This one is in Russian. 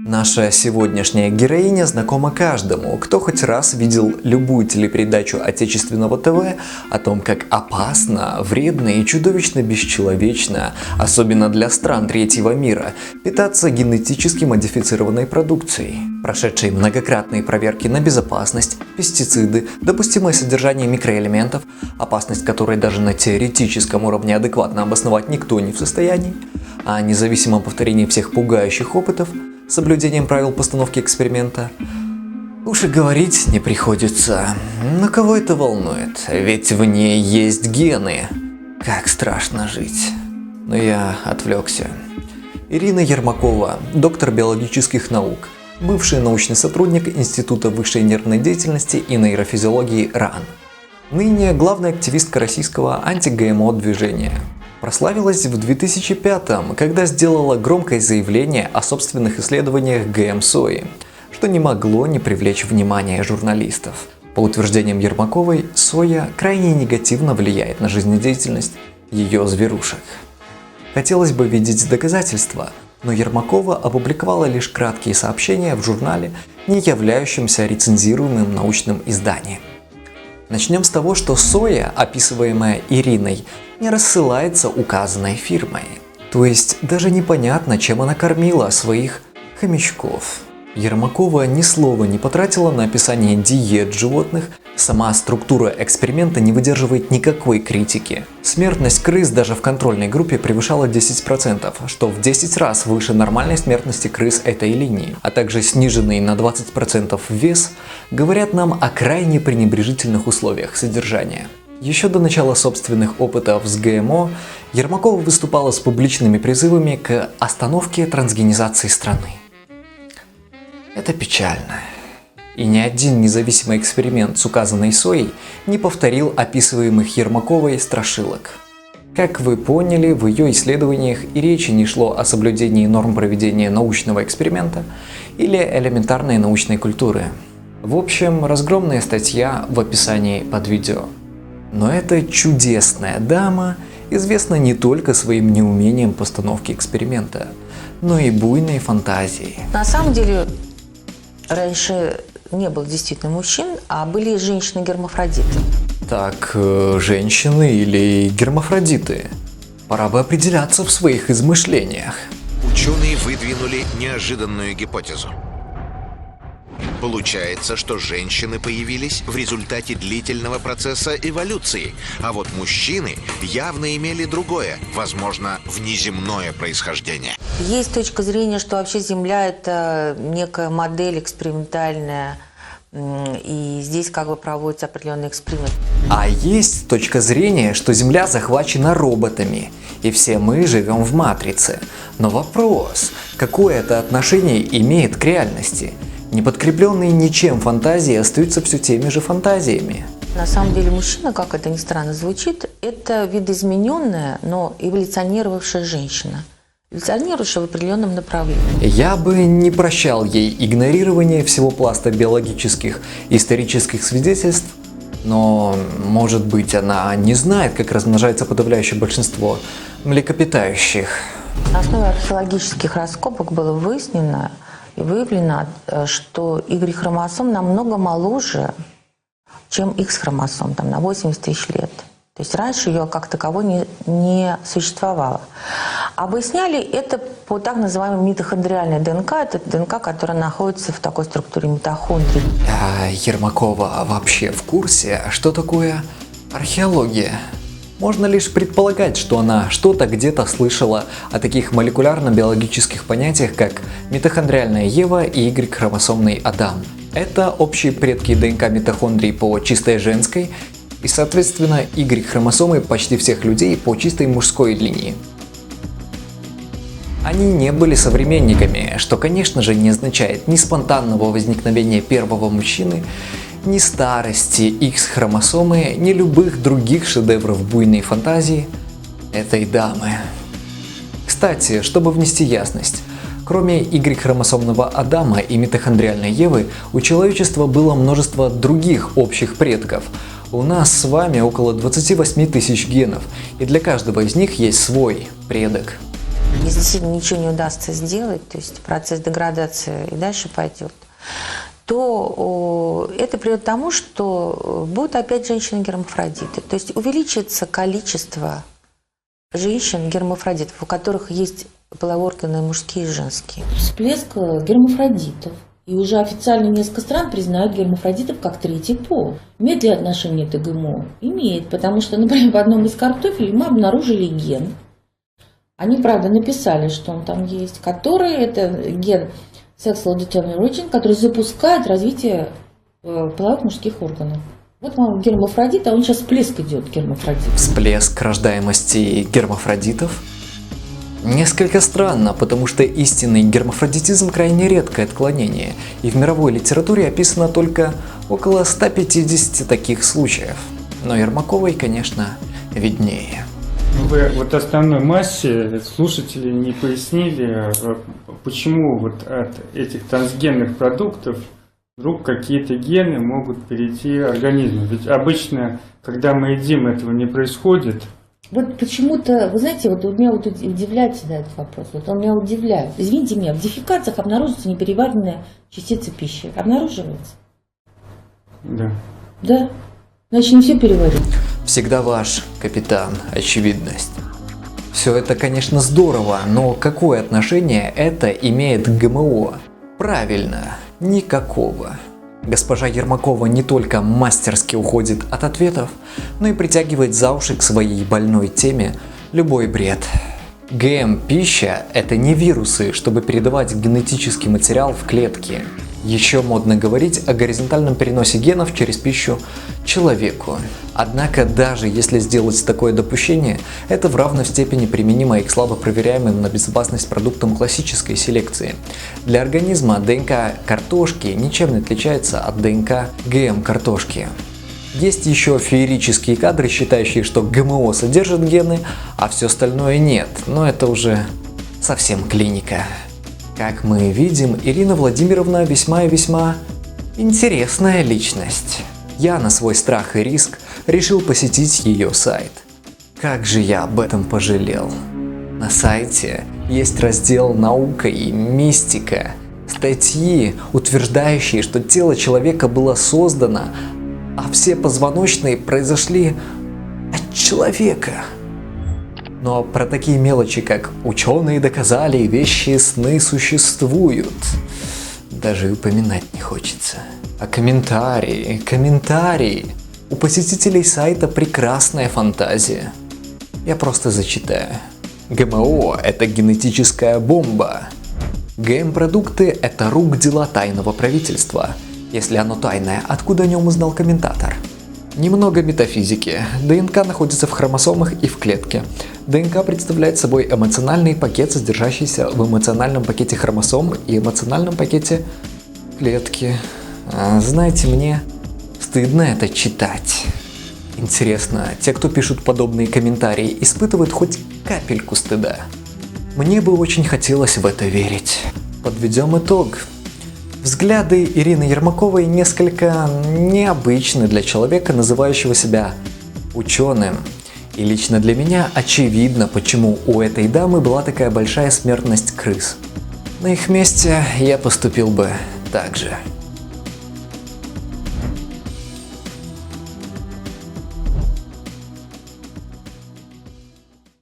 Наша сегодняшняя героиня знакома каждому, кто хоть раз видел любую телепередачу отечественного ТВ о том, как опасно, вредно и чудовищно бесчеловечно, особенно для стран третьего мира, питаться генетически модифицированной продукцией, прошедшей многократные проверки на безопасность, пестициды, допустимое содержание микроэлементов, опасность которой даже на теоретическом уровне адекватно обосновать никто не в состоянии, о независимом повторении всех пугающих опытов, соблюдением правил постановки эксперимента. Уж и говорить не приходится. Но кого это волнует? Ведь в ней есть гены. Как страшно жить. Но я отвлекся. Ирина Ермакова, доктор биологических наук, бывший научный сотрудник Института высшей нервной деятельности и нейрофизиологии РАН. Ныне главная активистка российского анти-ГМО движения. Прославилась в 2005-м, когда сделала громкое заявление о собственных исследованиях ГМ-сои, что не могло не привлечь внимание журналистов. По утверждениям Ермаковой, соя крайне негативно влияет на жизнедеятельность ее зверушек. Хотелось бы видеть доказательства, но Ермакова опубликовала лишь краткие сообщения в журнале, не являющемся рецензируемым научным изданием. Начнем с того, что соя, описываемая Ириной, не рассылается указанной фирмой. То есть даже непонятно, чем она кормила своих хомячков. Ермакова ни слова не потратила на описание диет животных, сама структура эксперимента не выдерживает никакой критики. Смертность крыс даже в контрольной группе превышала 10%, что в 10 раз выше нормальной смертности крыс этой линии, а также сниженный на 20% вес говорят нам о крайне пренебрежительных условиях содержания. Еще до начала собственных опытов с ГМО Ермакова выступала с публичными призывами к остановке трансгенизации страны. Это печально. И ни один независимый эксперимент с указанной соей не повторил описываемых Ермаковой страшилок. Как вы поняли, в ее исследованиях и речи не шло о соблюдении норм проведения научного эксперимента или элементарной научной культуры. В общем, разгромная статья в описании под видео. Но эта чудесная дама известна не только своим неумением постановки эксперимента, но и буйной фантазией. На самом деле, раньше не было действительно мужчин, а были женщины-гермафродиты. Так, женщины или гермафродиты? Пора бы определяться в своих измышлениях. Ученые выдвинули неожиданную гипотезу. Получается, что женщины появились в результате длительного процесса эволюции, а вот мужчины явно имели другое, возможно, внеземное происхождение. Есть точка зрения, что вообще Земля – это некая модель экспериментальная, и здесь как бы проводится определенный эксперимент. А есть точка зрения, что Земля захвачена роботами, и все мы живем в матрице. Но вопрос, какое это отношение имеет к реальности? Не подкрепленные ничем фантазии остаются все теми же фантазиями. На самом деле мужчина, как это ни странно звучит, это видоизмененная, но эволюционировавшая женщина. Эволюционирующая в определенном направлении. Я бы не прощал ей игнорирование всего пласта биологических и исторических свидетельств, но, может быть, она не знает, как размножается подавляющее большинство млекопитающих. На основе археологических раскопок было выяснено, и выявлено, что Y-хромосом намного моложе, чем X-хромосом, там, на 80 тысяч лет. То есть раньше ее как таковой не существовало. Объясняли это по так называемой митохондриальной ДНК. Это ДНК, которая находится в такой структуре митохондрий. А Ермакова вообще в курсе, что такое археология? Можно лишь предполагать, что она что-то где-то слышала о таких молекулярно-биологических понятиях, как митохондриальная Ева и Y-хромосомный Адам. Это общие предки ДНК митохондрий по чистой женской и, соответственно, Y-хромосомы почти всех людей по чистой мужской линии. Они не были современниками, что, конечно же, не означает ни спонтанного возникновения первого мужчины, ни старости X-хромосомы, ни любых других шедевров буйной фантазии этой дамы. Кстати, чтобы внести ясность, кроме Y-хромосомного Адама и митохондриальной Евы, у человечества было множество других общих предков. У нас с вами около 28 тысяч генов, и для каждого из них есть свой предок. если действительно ничего не удастся сделать, то есть процесс деградации и дальше пойдет, то это приведет к тому, что будут опять женщины-гермафродиты. То есть увеличится количество женщин-гермафродитов, у которых есть половые органы мужские и женские. Всплеск гермафродитов. И уже официально несколько стран признают гермафродитов как третий пол. Имеет ли отношение это ГМО? Имеет, потому что, например, в одном из картофелей мы обнаружили ген. Они, правда, написали, что он там есть, который, это ген Sexual Determination, который запускает развитие половых мужских органов. Вот мама гермафродит, а он сейчас всплеск идет гермафродит. Всплеск рождаемости гермафродитов? Несколько странно, потому что истинный гермафродитизм крайне редкое отклонение, и в мировой литературе описано только около 150 таких случаев. Но Ермаковой, конечно, виднее. Вы вот основной массе слушателей не пояснили, почему вот от этих трансгенных продуктов вдруг какие-то гены могут перейти организму. Ведь обычно, когда мы едим, этого не происходит. Вот почему-то, вы знаете, вот меня вот удивляет всегда этот вопрос. Вот он меня удивляет. Извините меня, в дефекациях обнаруживается непереваренная частица пищи. Обнаруживается? Да. Да. Значит, не все переварить. Всегда ваш капитан очевидность. Все это, конечно, здорово, но какое отношение это имеет к ГМО? Правильно, никакого. Госпожа Ермакова не только мастерски уходит от ответов, но и притягивает за уши к своей больной теме любой бред. ГМ-пища – это не вирусы, чтобы передавать генетический материал в клетки. Еще модно говорить о горизонтальном переносе генов через пищу человеку. Однако, даже если сделать такое допущение, это в равной степени применимо и к слабо проверяемым на безопасность продуктам классической селекции. Для организма ДНК картошки ничем не отличается от ДНК ГМ-картошки. Есть еще феерические кадры, считающие, что ГМО содержит гены, а все остальное нет, но это уже совсем клиника. Как мы видим, Ирина Владимировна весьма и весьма интересная личность. Я на свой страх и риск решил посетить ее сайт. Как же я об этом пожалел. На сайте есть раздел «Наука и мистика», статьи, утверждающие, что тело человека было создано, а все позвоночные произошли от человека. Но про такие мелочи, как «ученые доказали, вещи сны существуют», даже и упоминать не хочется. А комментарии. У посетителей сайта прекрасная фантазия. Я просто зачитаю. ГМО – это генетическая бомба. ГМ-продукты – это рук дела тайного правительства. Если оно тайное, откуда о нем узнал комментатор? Немного метафизики. ДНК находится в хромосомах и в клетке. ДНК представляет собой эмоциональный пакет, содержащийся в эмоциональном пакете хромосом и эмоциональном пакете клетки. Знаете, мне стыдно это читать. Интересно, те, кто пишут подобные комментарии, испытывают хоть капельку стыда? Мне бы очень хотелось в это верить. Подведем итог. Взгляды Ирины Ермаковой несколько необычны для человека, называющего себя ученым. И лично для меня очевидно, почему у этой дамы была такая большая смертность крыс. На их месте я поступил бы так же.